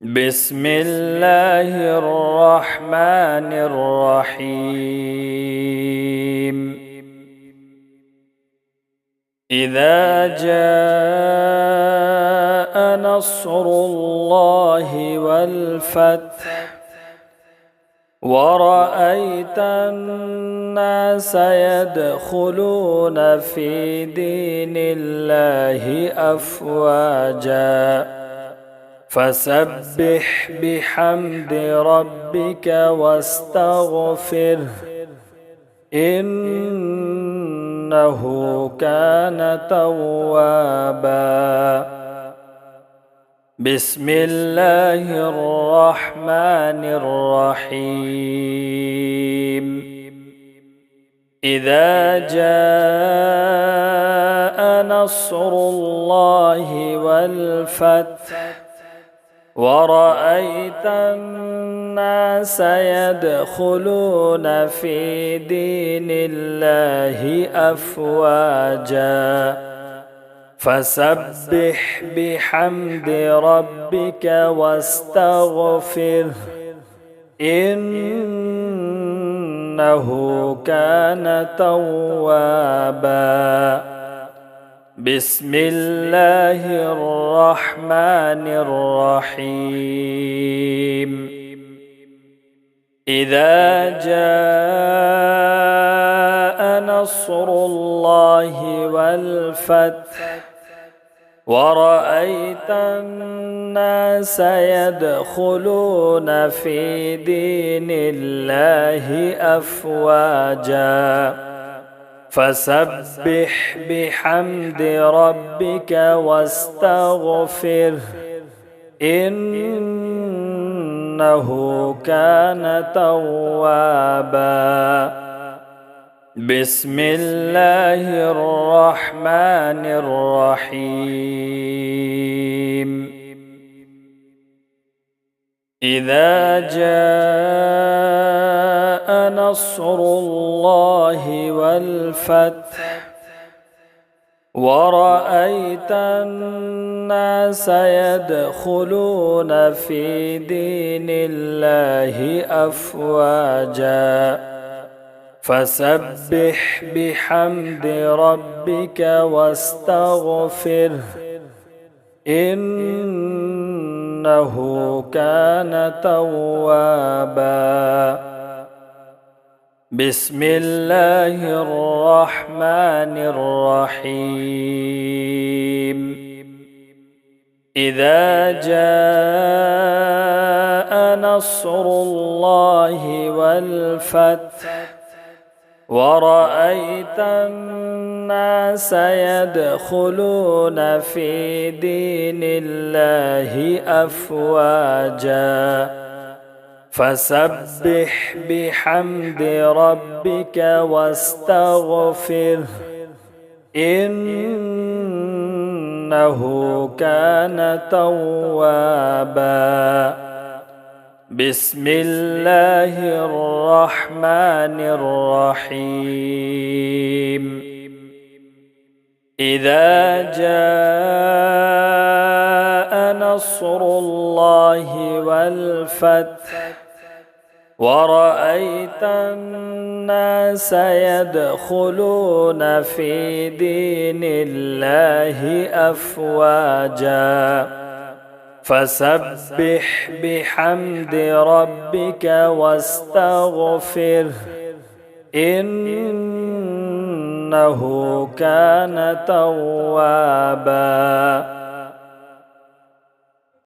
بسم الله الرحمن الرحيم. إذا جاء نصر الله والفتح ورأيت الناس يدخلون في دين الله أفواجا فسبح بحمد ربك واستغفره إنه كان توابا. بسم الله الرحمن الرحيم. إذا جاء نصر الله والفتح ورأيت الناس يدخلون في دين الله أفواجا فسبح بحمد ربك واستغفره إنه كان توابا. بسم الله الرحمن الرحيم. إذا جاء نصر الله والفتح ورأيت الناس يدخلون في دين الله أفواجا فسبح بحمد ربك واستغفره إنه كان توابا. بسم الله الرحمن الرحيم. إذا جاء نصر الله والفتح ورأيت الناس يدخلون في دين الله أفواجا فسبح بحمد ربك واستغفره إنه كان توابا. بسم الله الرحمن الرحيم. إذا جاء نصر الله والفتح ورأيت الناس يدخلون في دين الله أفواجا فسبح بحمد ربك واستغفره إنه كان توابا. بسم الله الرحمن الرحيم. إذا جاء نصر الله والفتح ورأيت الناس يدخلون في دين الله أفواجا فسبح بحمد ربك واستغفره إنه كان توابا.